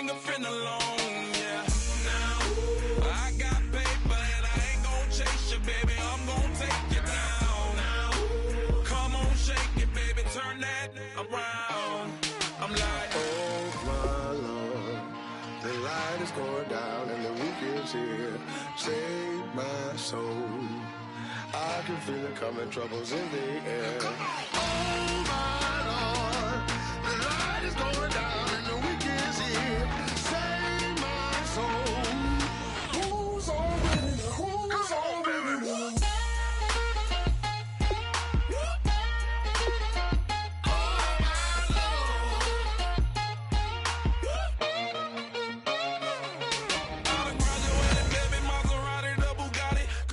nigga finna alone, yeah. Now, I got paper and I ain't gon' chase you, baby. I'm gon' take you down. Now, come on, shake it, baby. Turn that around. I'm like, oh my Lord, the light is going down and the week is here. Save my soul. I can feel it coming, troubles in the air. Oh my Lord, the light is going down and the week is here. Save my soul. Who's on with it? Who's on with it?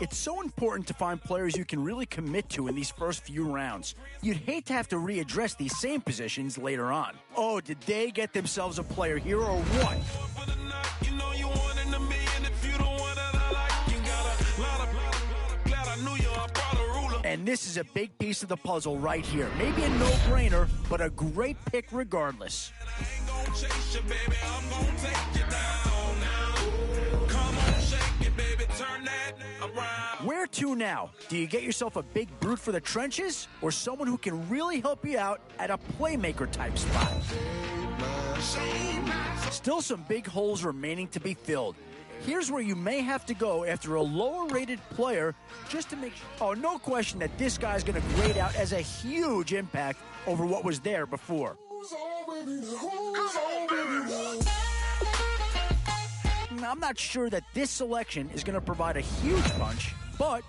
It's so important to find players you can really commit to in these first few rounds. You'd hate to have to readdress these same positions later on. Oh, did they get themselves a player here or what? And this is a big piece of the puzzle right here. Maybe a no-brainer, but a great pick regardless. Where to now? Do you get yourself a big brute for the trenches or someone who can really help you out at a playmaker type spot? Still some big holes remaining to be filled. Here's where you may have to go after a lower rated player just to make sure. Oh, no question that this guy's going to grade out as a huge impact over what was there before. I'm not sure that this selection is going to provide a huge punch, but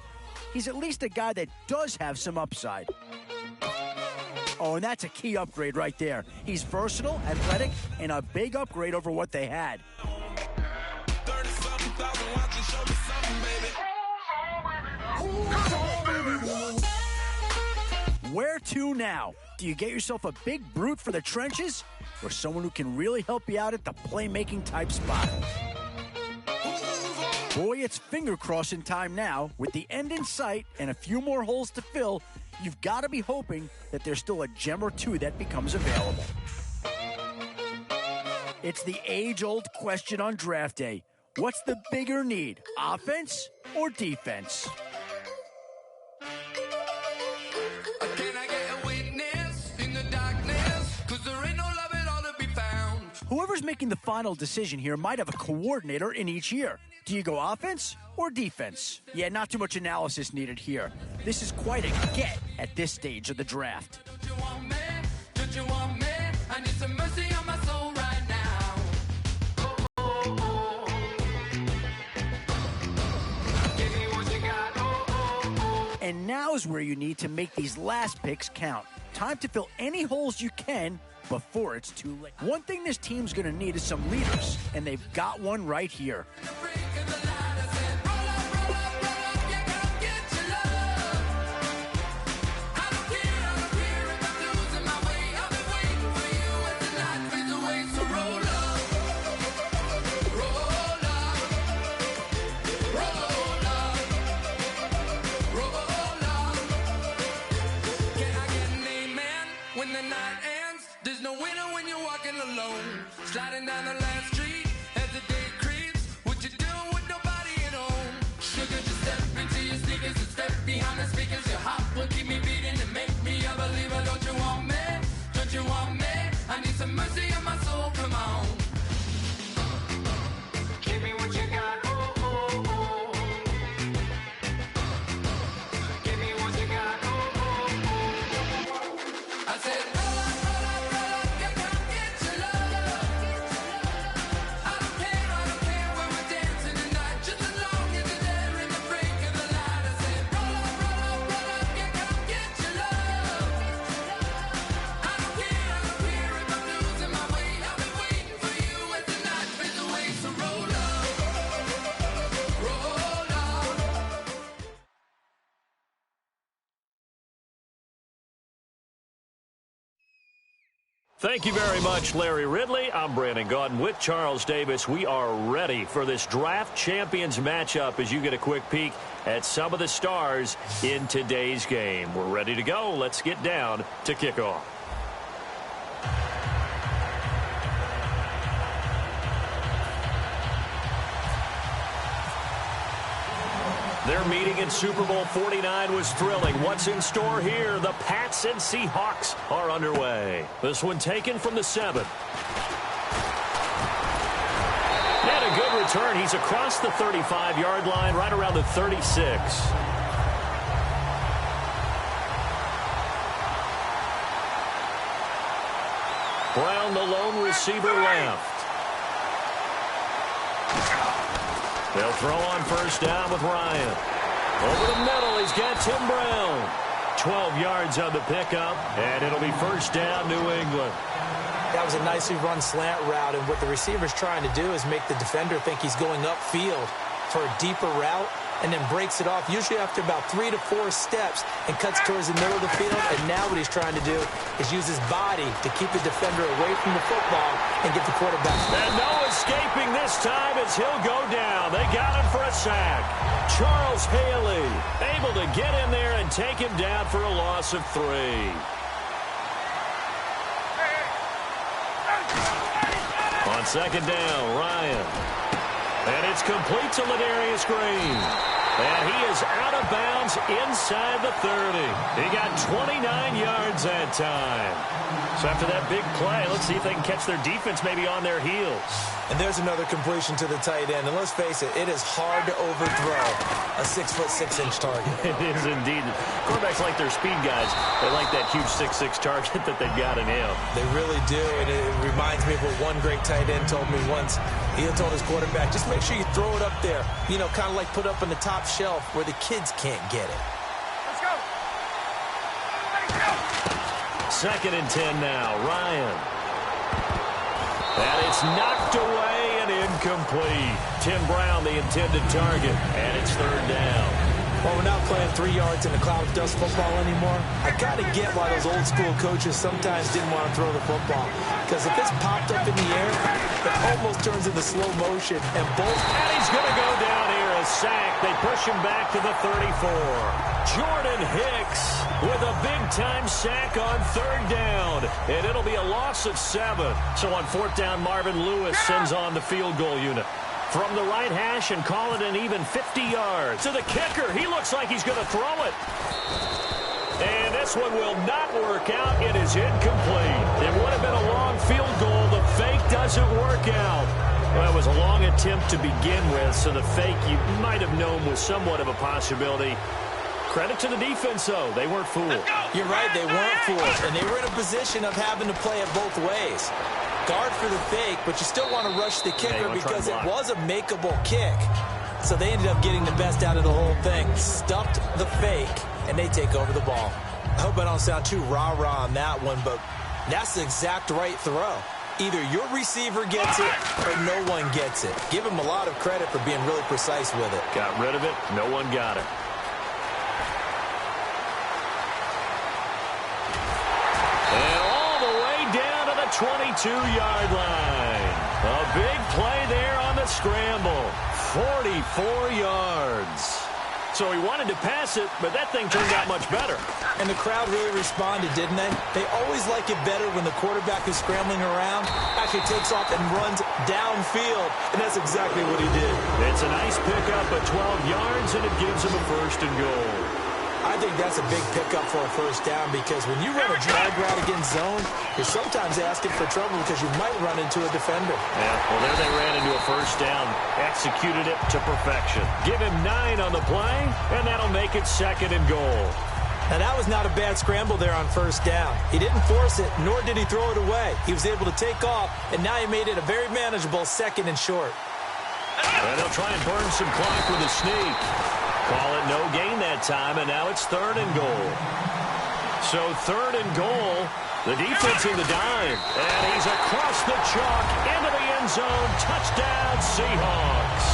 he's at least a guy that does have some upside. Oh, and that's a key upgrade right there. He's versatile, athletic, and a big upgrade over what they had. Where to now? Do you get yourself a big brute for the trenches or someone who can really help you out at the playmaking type spot? Boy, it's finger-crossing time now. With the end in sight and a few more holes to fill, you've got to be hoping that there's still a gem or two that becomes available. It's the age-old question on draft day. What's the bigger need, offense or defense? Whoever's making the final decision here might have a coordinator in each year. Do you go offense or defense? Yeah, not too much analysis needed here. This is quite a get at this stage of the draft. Don't you want me? Don't you want me? I need some mercy on my soul right now. Oh, oh, oh. Give me what you got. Oh, oh, oh. And now's where you need to make these last picks count. Time to fill any holes you can before it's too late. One thing this team's going to need is some leaders, and they've got one right here. Sliding down the last street as the day creeps. What you doing with nobody at home? Sugar, just step into your sneakers and step behind the speakers. Your heart will keep me beating and make me a believer. Don't you want me? Don't you want me? I need some mercy on my soul. Come on. Give me what you got. Oh, oh, oh. Give me what you got. Oh, oh, oh. I said, Thank you very much, Larry Ridley. I'm Brandon Gaudin with Charles Davis. We are ready for this draft champions matchup as you get a quick peek at some of the stars in today's game. We're ready to go. Let's get down to kickoff. Their meeting in Super Bowl 49 was thrilling. What's in store here? The Pats and Seahawks are underway. This one taken from the 7. And a good return. He's across the 35-yard line, right around the 36. Brown, the lone receiver, left. They'll throw on first down with Ryan. Over the middle, he's got Tim Brown. 12 yards on the pickup, and it'll be first down, New England. That was a nicely run slant route, and what the receiver's trying to do is make the defender think he's going upfield for a deeper route, and then breaks it off, usually after about 3 to 4 steps, and cuts towards the middle of the field. And now what he's trying to do is use his body to keep the defender away from the football and get the quarterback. And no escaping this time as he'll go down. They got him for a sack. Charles Haley able to get in there and take him down for a loss of 3. On second down, Ryan. And it's complete to Ladarius Green. And he is out of bounds inside the 30. He got 29 yards that time. So after that big play, let's see if they can catch their defense maybe on their heels. And there's another completion to the tight end. And let's face it, it is hard to overthrow a 6'6" target. It is indeed. Quarterbacks like their speed guys. They like that huge 6'6" target that they've got in him. They really do. And it reminds me of what one great tight end told me once. He had told his quarterback, just make sure you throw it up there. You know, kind of like put up on the top shelf where the kids can't get it. Let's go. Second and 10 now. Ryan. And it's knocked away and incomplete. Tim Brown, the intended target. And it's third down. Well, we're not playing 3 yards in a cloud of dust football anymore. I got to get why those old school coaches sometimes didn't want to throw the football. Because if it's popped up in the air, it almost turns into slow motion. And he's going to go down here, a sack. They push him back to the 34. Jordan Hicks with a big-time sack on third down. And it'll be a loss of 7. So on fourth down, Marvin Lewis sends on the field goal unit. From the right hash and call it an even 50 yards. To the kicker. He looks like he's going to throw it. And this one will not work out. It is incomplete. It would have been a long field goal. The fake doesn't work out. Well, it was a long attempt to begin with, so the fake you might have known was somewhat of a possibility. Credit to the defense, though. They weren't fooled. You're right. They weren't fooled. And they were in a position of having to play it both ways. Guard for the fake, but you still want to rush the kicker because it was a makeable kick. So they ended up getting the best out of the whole thing. Stuffed the fake, and they take over the ball. I hope I don't sound too rah-rah on that one, but that's the exact right throw. Either your receiver gets it or no one gets it. Give him a lot of credit for being really precise with it. Got rid of it. No one got it. And all the way down to the 22-yard line. A big play there on the scramble. 44 yards. So he wanted to pass it, but that thing turned out much better. And the crowd really responded, didn't they? They always like it better when the quarterback is scrambling around, actually takes off and runs downfield, and that's exactly what he did. It's a nice pickup at 12 yards, and it gives him a first and goal. I think that's a big pickup for a first down because when you run a drag route against zone, you're sometimes asking for trouble because you might run into a defender. Yeah, well, there they ran into a first down, executed it to perfection. Give him 9 on the play, and that'll make it second and goal. Now, that was not a bad scramble there on first down. He didn't force it, nor did he throw it away. He was able to take off, and now he made it a very manageable second and short. And they'll try and burn some clock with a sneak. Call it no gain that time, and now it's third and goal. So third and goal, the defense in the dime, and he's across the chalk into the end zone. Touchdown, Seahawks.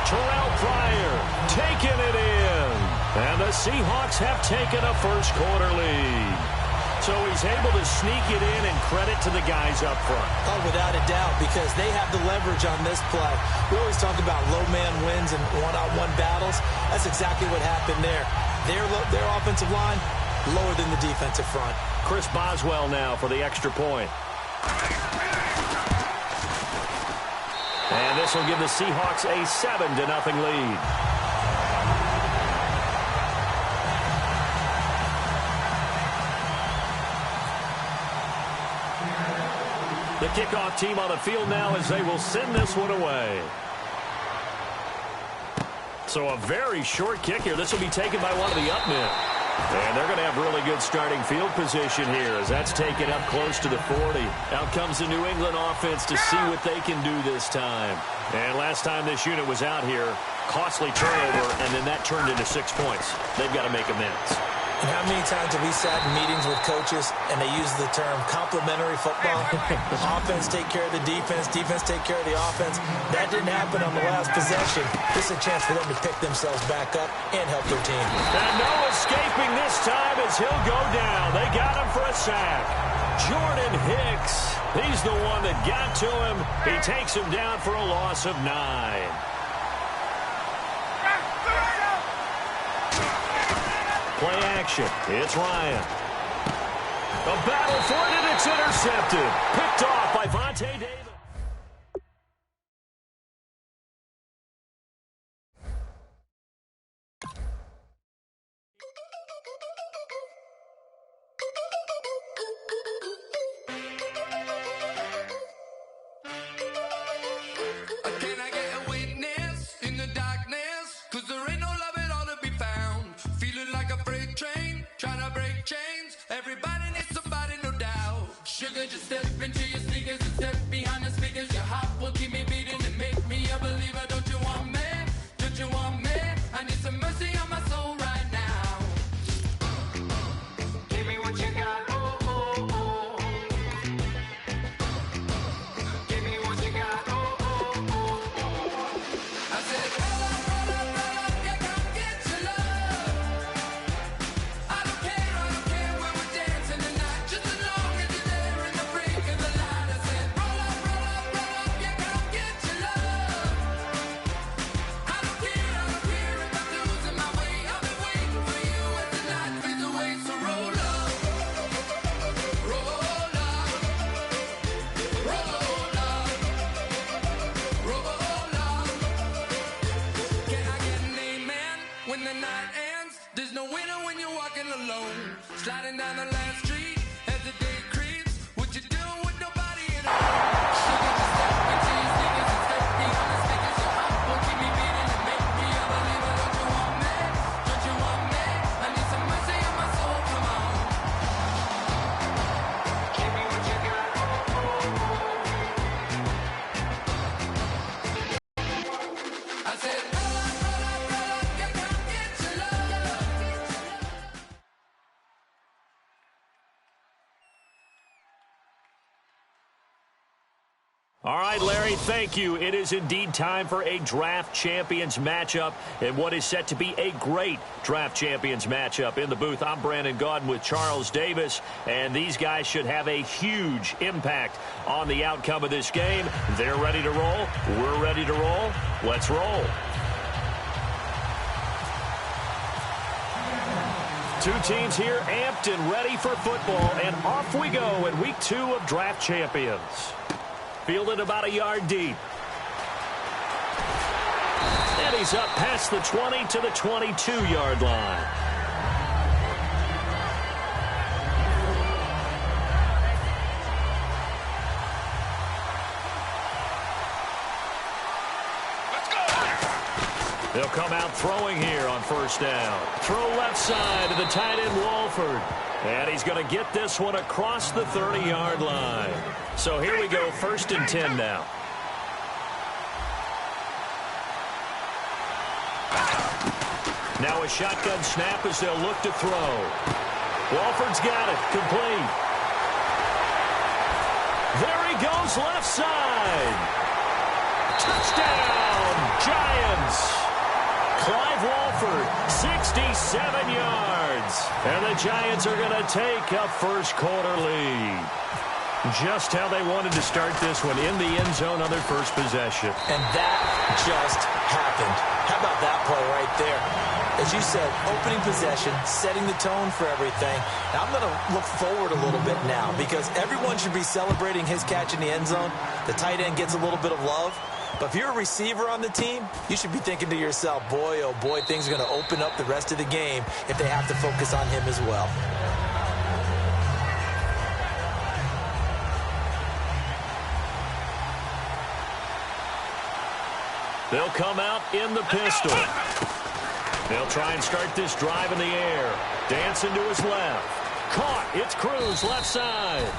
Terrell Pryor taking it in, and the Seahawks have taken a first quarter lead. So he's able to sneak it in, and credit to the guys up front. Oh, without a doubt, because they have the leverage on this play. We always talk about low man wins and one-on-one battles. That's exactly what happened there. Their offensive line, lower than the defensive front. Chris Boswell now for the extra point. And this will give the Seahawks a 7-0 lead. The kickoff team on the field now as they will send this one away. So a very short kick here. This will be taken by one of the up men. And they're going to have really good starting field position here as that's taken up close to the 40. Out comes the New England offense to see what they can do this time. And last time this unit was out here, costly turnover, and then that turned into 6 points. They've got to make amends. And how many times have we sat in meetings with coaches and they use the term complementary football? Offense take care of the defense, defense take care of the offense. That didn't happen on the last possession. This is a chance for them to pick themselves back up and help their team. And no escaping this time as he'll go down. They got him for a sack. Jordan Hicks, he's the one that got to him. He takes him down for a loss of 9. Play action. It's Ryan. A battle for it, and it's intercepted. Picked off by Vontae Davis. Can I get a witness in the darkness? 'Cause there ain't no love at all to be found. Feeling like a freight train, trying to break chains. Everybody needs somebody, no doubt. Sugar, just step into your sneakers and step behind the speakers. Your heart will keep me beating and make me a believer. Don't you want me? Don't you want me? I need some mercy on my soul right now. Give me what you got, oh, oh, oh. Give me what you got, oh, oh, oh. I said, roll up, yeah, come get your love. I don't care where we're dancing tonight, just as long as you're there in the break of the light. I said, roll up, yeah, come get your love. I don't care if I'm losing my way. I've been waiting for you as the night fades away. So roll up, roll up, roll up, roll up. Can I get an amen when the night ends? There's no winner when you're walking alone. Sliding down the last street as the day creeps. What you doing with nobody at home? Sugar, just step into your sneakers and step behind the speakers. Your heart will keep me beating and make me a believer. Don't you want me? Don't you want me? I need some mercy on my soul. Come on. Give me what you got. I said, roll up, yeah, come get your love. All right, Larry, thank you. It is indeed time for a draft champions matchup and what is set to be a great draft champions matchup. In the booth, I'm Brandon Gaudin with Charles Davis, and these guys should have a huge impact on the outcome of this game. They're ready to roll. We're ready to roll. Let's roll. Two teams here amped and ready for football, and off we go in week 2 of draft champions. Fielded about a yard deep. And he's up past the 20 to the 22-yard line. They'll come out throwing here on first down. Throw left side to the tight end, Walford. And he's going to get this one across the 30-yard line. So here we go, 1st and 10 now. Now a shotgun snap as they'll look to throw. Walford's got it, complete. There he goes, left side. Touchdown, Giants. Clive Walford, 67 yards. And the Giants are going to take a first-quarter lead. Just how they wanted to start this one, in the end zone on their first possession. And that just happened. How about that play right there? As you said, opening possession, setting the tone for everything. Now I'm going to look forward a little bit now because everyone should be celebrating his catch in the end zone. The tight end gets a little bit of love. But if you're a receiver on the team, you should be thinking to yourself, boy, oh boy, things are going to open up the rest of the game if they have to focus on him as well. They'll come out in the pistol. They'll try and start this drive in the air. Dancing to his left. Caught. It's Cruz left side.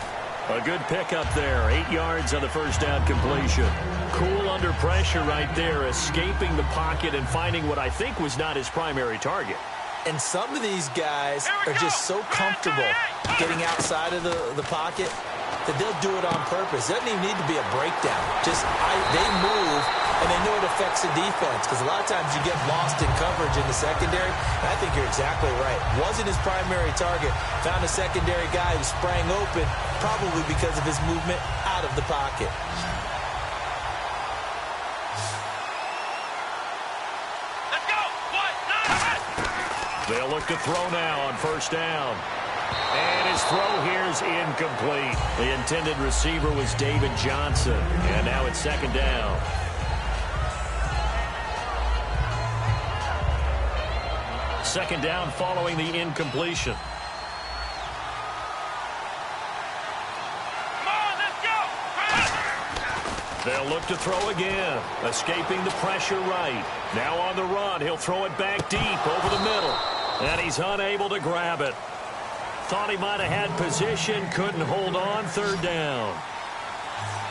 A good pickup there. 8 yards on the first down completion. Cool under pressure right there, escaping the pocket and finding what I think was not his primary target. And some of these guys are just so comfortable getting outside of the pocket that they'll do it on purpose. It doesn't even need to be a breakdown. Just they move, and they know it affects the defense, because a lot of times you get lost in coverage in the secondary, and I think you're exactly right. Wasn't his primary target. Found a secondary guy who sprang open, probably because of his movement out of the pocket. They'll look to throw now on first down. And his throw here is incomplete. The intended receiver was David Johnson. And now it's second down. Second down following the incompletion. They'll look to throw again. Escaping the pressure right. Now on the run. He'll throw it back deep over the middle. And he's unable to grab it. Thought he might have had position. Couldn't hold on. Third down.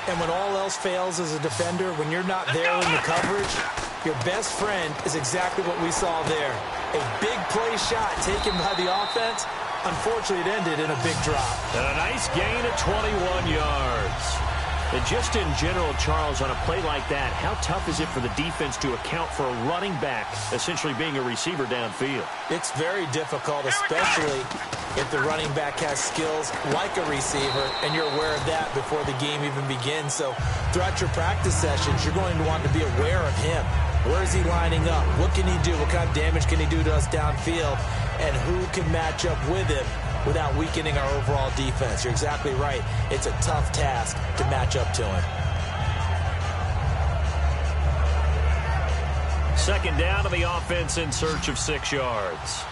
And when all else fails as a defender, when you're not there in the coverage, your best friend is exactly what we saw there. A big play shot taken by the offense. Unfortunately, it ended in a big drop. And a nice gain of 21 yards. And just in general, Charles, on a play like that, how tough is it for the defense to account for a running back essentially being a receiver downfield? It's very difficult, especially if the running back has skills like a receiver, and you're aware of that before the game even begins. So throughout your practice sessions, you're going to want to be aware of him. Where is he lining up? What can he do? What kind of damage can he do to us downfield? And who can match up with him without weakening our overall defense? You're exactly right. It's a tough task to match up to him. Second down to the offense in search of 6 yards.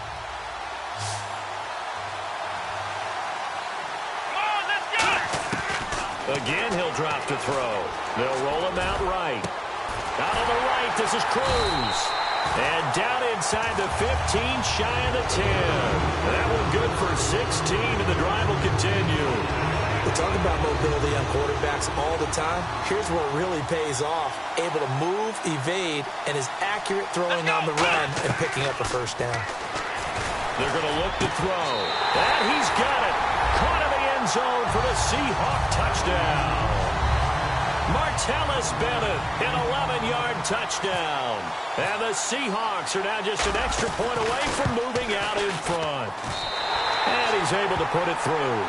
Again, he'll drop to throw. They'll roll him out right. Out on the right, this is Cruz. And down inside the 15, shy of the 10. That one good for 16, and the drive will continue. We talk about mobility on quarterbacks all the time. Here's where it really pays off. Able to move, evade, and is accurate throwing on the run and picking up a first down. They're going to look to throw. And he's got it. Caught in the end zone for the Seahawk touchdown. Martellus Bennett, an 11-yard touchdown. And the Seahawks are now just an extra point away from moving out in front. And he's able to put it through.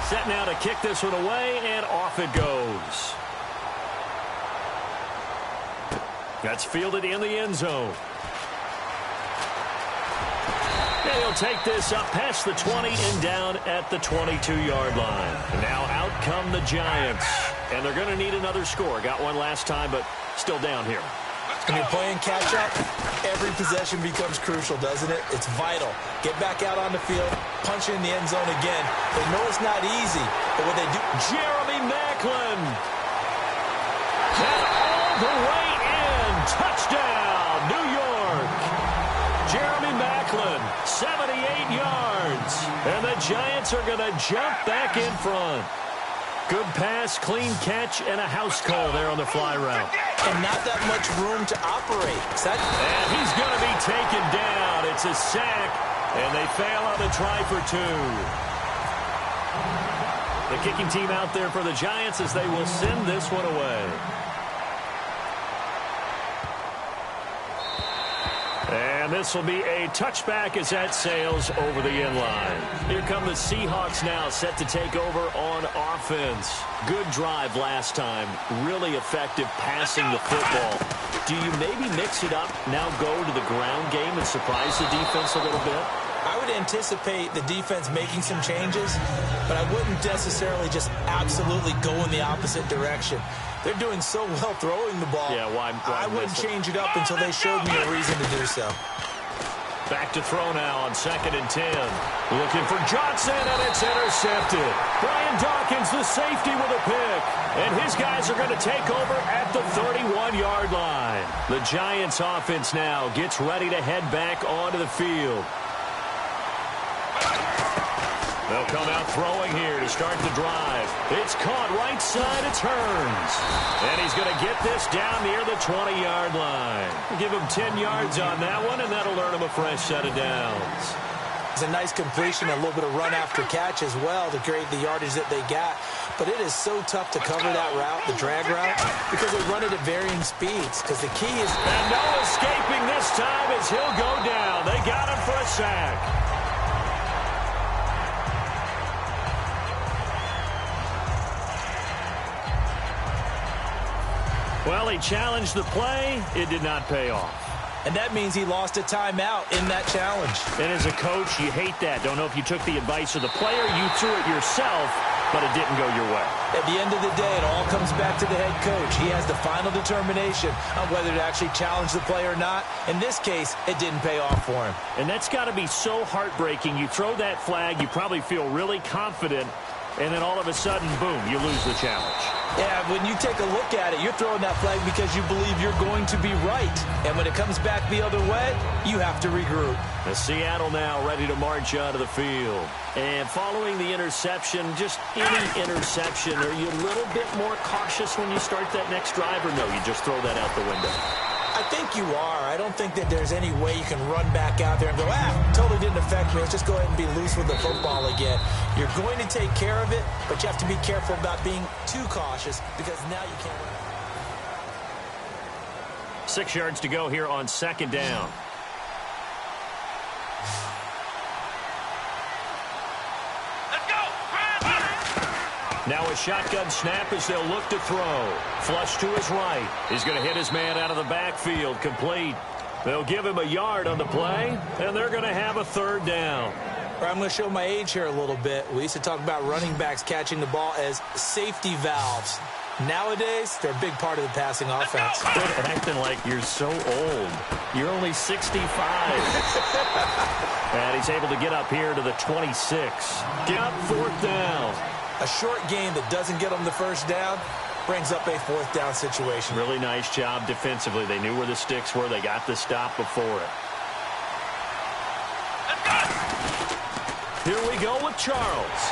Set now to kick this one away, and off it goes. That's fielded in the end zone. And he'll take this up past the 20 and down at the 22-yard line. And now out come the Giants. And they're going to need another score. Got one last time, but still down here. When you're playing catch-up, every possession becomes crucial, doesn't it? It's vital. Get back out on the field, punch in the end zone again. They know it's not easy, but what they do... Jeremy Maclin. And all the way in. Touchdown, New York. Jeremy Maclin, 78 yards. And the Giants are going to jump back in front. Good pass, clean catch, and a house call there on the fly route. And not that much room to operate. And he's going to be taken down. It's a sack, and they fail on the try for 2. The kicking team out there for the Giants as they will send this one away. And this will be a touchback as that sails over the end line. Here come the Seahawks now, set to take over on offense. Good drive last time. Really effective passing the football. Do you maybe mix it up, now go to the ground game and surprise the defense a little bit? I would anticipate the defense making some changes, but I wouldn't necessarily just absolutely go in the opposite direction. They're doing so well throwing the ball. Yeah, why I wouldn't change it up until they showed me a reason to do so. Back to throw now on 2nd and 10. Looking for Johnson, and it's intercepted. Brian Dawkins, the safety, with a pick. And his guys are going to take over at the 31-yard line. The Giants offense now gets ready to head back onto the field. They'll come out throwing here to start the drive. It's caught right side. It turns. And he's going to get this down near the 20-yard line. Give him 10 yards on that one, and that'll earn him a fresh set of downs. It's a nice completion, a little bit of run after catch as well to create the yardage that they got. But it is so tough to cover that route, the drag route, because they run it at varying speeds. Because the key is... And no escaping this time as he'll go down. They got him for a sack. Well, he challenged the play. It did not pay off. And that means he lost a timeout in that challenge. And as a coach, you hate that. Don't know if you took the advice of the player. You threw it yourself, but it didn't go your way. At the end of the day, it all comes back to the head coach. He has the final determination on whether to actually challenge the play or not. In this case, it didn't pay off for him. And that's got to be so heartbreaking. You throw that flag, you probably feel really confident, and then all of a sudden, boom, you lose the challenge. Yeah, when you take a look at it, you're throwing that flag because you believe you're going to be right. And when it comes back the other way, you have to regroup. The Seattle now ready to march out of the field. And following the interception, just any interception, are you a little bit more cautious when you start that next drive, or no, you just throw that out the window? I think you are. I don't think that there's any way you can run back out there and go, totally didn't affect me. Let's just go ahead and be loose with the football again. You're going to take care of it, but you have to be careful about being too cautious because now you can't run. 6 yards to go here on 2nd down. Now a shotgun snap as they'll look to throw. Flush to his right. He's going to hit his man out of the backfield. Complete. They'll give him a yard on the play, and they're going to have a 3rd down. I'm going to show my age here a little bit. We used to talk about running backs catching the ball as safety valves. Nowadays, they're a big part of the passing offense. Quit acting like you're so old. You're only 65. And he's able to get up here to the 26. Get up 4th down. A short game that doesn't get them the 1st down brings up a 4th down situation. Really nice job defensively. They knew where the sticks were. They got the stop before it. Here we go with Charles.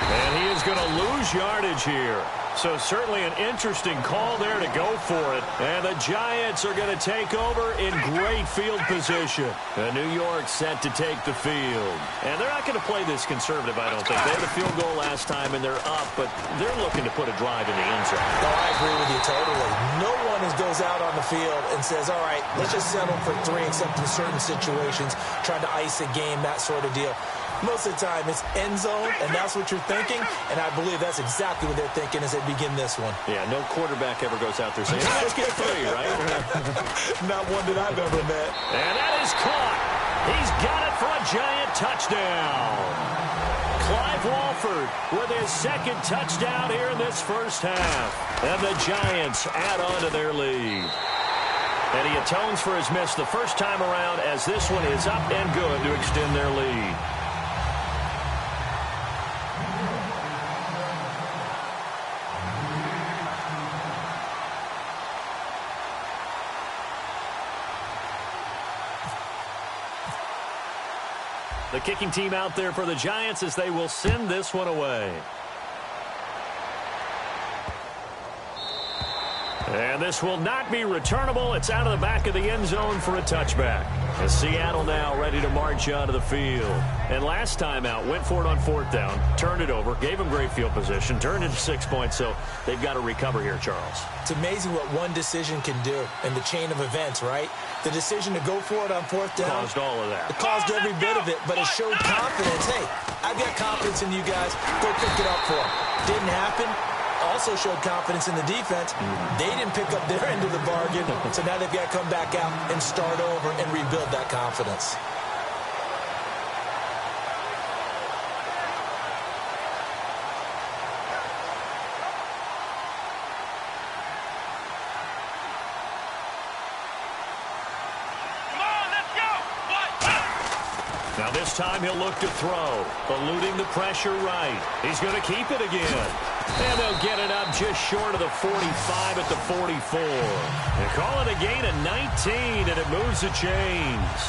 And he is going to lose yardage here. So certainly an interesting call there to go for it. And the Giants are going to take over in great field position. And New York set to take the field. And they're not going to play this conservative, I don't think. They had a field goal last time, and they're up, but they're looking to put a drive in the end zone. No, I agree with you totally. No one goes out on the field and says, all right, let's just settle for 3, except in certain situations, trying to ice a game, that sort of deal. Most of the time, it's end zone, and that's what you're thinking, and I believe that's exactly what they're thinking as they begin this one. Yeah, no quarterback ever goes out there saying, let's get 3, right? Not one that I've ever met. And that is caught. He's got it for a Giant touchdown. Clive Walford with his 2nd touchdown here in this 1st half. And the Giants add on to their lead. And he atones for his miss the first time around as this one is up and good to extend their lead. The kicking team out there for the Giants as they will send this one away. And this will not be returnable. It's out of the back of the end zone for a touchback. As Seattle now ready to march out of the field. And last time out, went for it on 4th down, turned it over, gave them great field position, turned into 6 points, so they've got to recover here, Charles. It's amazing what one decision can do in the chain of events, right? The decision to go for it on 4th down. Caused all of that. It caused every bit of it, but it showed confidence. Hey, I've got confidence in you guys. Go pick it up for them. Didn't happen. Also showed confidence in the defense. They didn't pick up their end of the bargain, so now they've got to come back out and start over and rebuild that confidence. Now this time he'll look to throw, eluding the pressure right. He's going to keep it again. And they'll get it up just short of the 45 at the 44. They call it a gain of 19, and it moves the chains.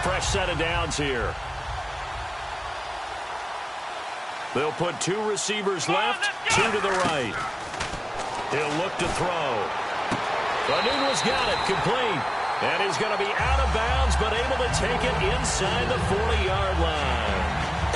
Fresh set of downs here. They'll put 2 receivers left, 2 to the right. He'll look to throw. Nunez got it, complete. And he's going to be out of bounds, but able to take it inside the 40-yard line.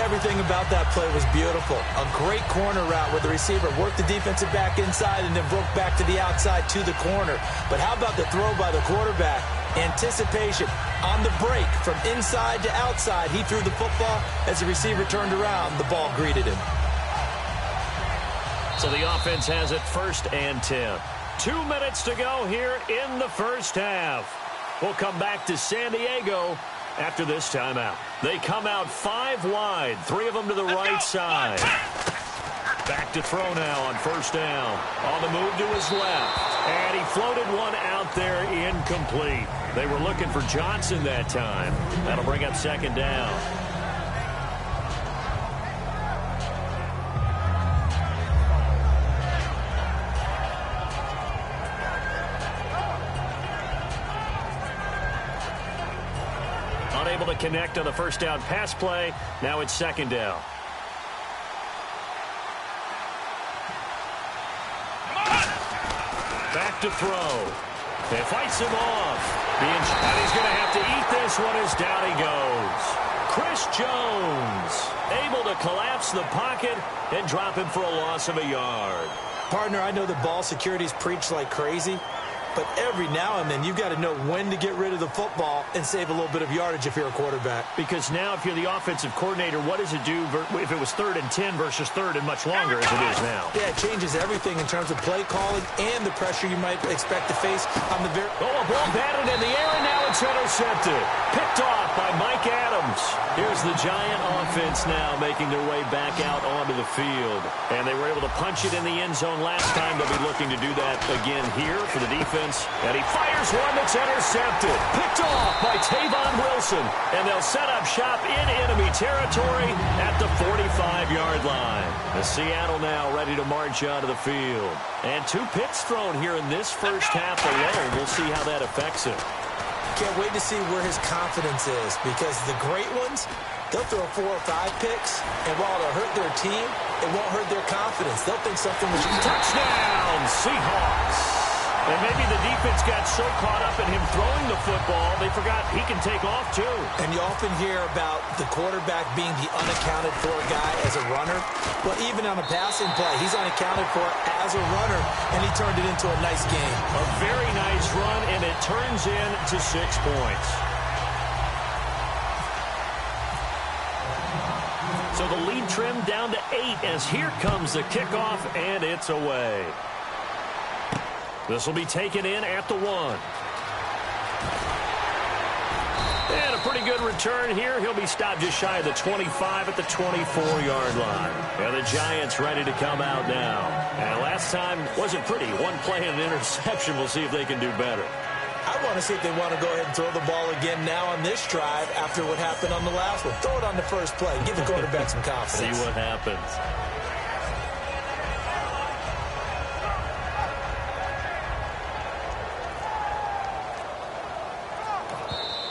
Everything about that play was beautiful. A great corner route where the receiver worked the defensive back inside and then broke back to the outside to the corner. But how about the throw by the quarterback? Anticipation on the break from inside to outside. He threw the football. As the receiver turned around, the ball greeted him. So the offense has it 1st and 10. 2 minutes to go here in the first half. We'll come back to San Diego after this timeout. They come out 5 wide, 3 of them to the right side. Back to throw now on 1st down. On the move to his left. And he floated one out there incomplete. They were looking for Johnson that time. That'll bring up 2nd down. Unable to connect on the 1st down pass play. Now it's 2nd down. Back to throw. It fights him off. And he's going to have to eat this one as down he goes. Chris Jones able to collapse the pocket and drop him for a loss of a yard. Partner, I know the ball security's preached like crazy, but every now and then you've got to know when to get rid of the football and save a little bit of yardage if you're a quarterback. Because now if you're the offensive coordinator, what does it do if it was 3rd and 10 versus 3rd and much longer as it is now? Yeah, it changes everything in terms of play calling and the pressure you might expect to face on the very... Oh, a ball batted in the air, and now it's intercepted. Picked off by Mike Adams. Here's the Giant offense now making their way back out onto the field. And they were able to punch it in the end zone last time. They'll be looking to do that again here for the defense. And he fires one that's intercepted. Picked off by Tavon Wilson. And they'll set up shop in enemy territory at the 45-yard line. The Seattle now ready to march onto the field. And 2 picks thrown here in this first half alone. We'll see how that affects him. Can't wait to see where his confidence is, because the great ones, they'll throw 4 or 5 picks, and while it'll hurt their team, it won't hurt their confidence. They'll think something was... Touchdown, Seahawks. And maybe the defense got so caught up in him throwing the football, they forgot he can take off too. And you often hear about the quarterback being the unaccounted for guy as a runner. But even on a passing play, he's unaccounted for as a runner, and he turned it into a nice game. A very nice run, and it turns into 6 points. So the lead trimmed down to 8 as here comes the kickoff, and it's away. This will be taken in at the 1. And a pretty good return here. He'll be stopped just shy of the 25 at the 24-yard line. And the Giants ready to come out now. And last time wasn't pretty. 1 play and an interception. We'll see if they can do better. I want to see if they want to go ahead and throw the ball again now on this drive after what happened on the last one. Throw it on the first play. Give the quarterback some confidence. See what happens.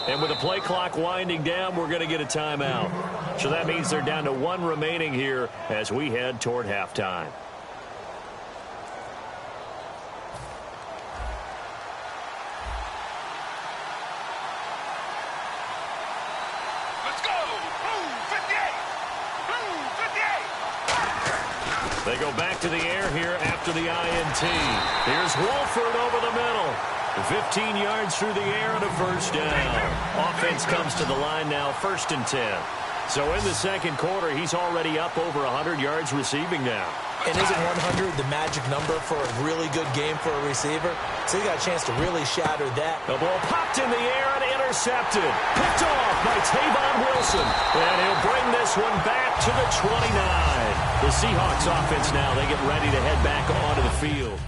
And with the play clock winding down, we're going to get a timeout. So that means they're down to 1 remaining here as we head toward halftime. Let's go! Blue 58! Blue 58! They go back to the air here after the INT. Here's Wolford over the middle. 15 yards through the air and a first down. Offense comes to the line now, 1st and 10. So in the second quarter, he's already up over 100 yards receiving now. And isn't 100 the magic number for a really good game for a receiver? So he got a chance to really shatter that. The ball popped in the air and intercepted. Picked off by Tavon Wilson. And he'll bring this one back to the 29. The Seahawks offense now, they get ready to head back onto the field.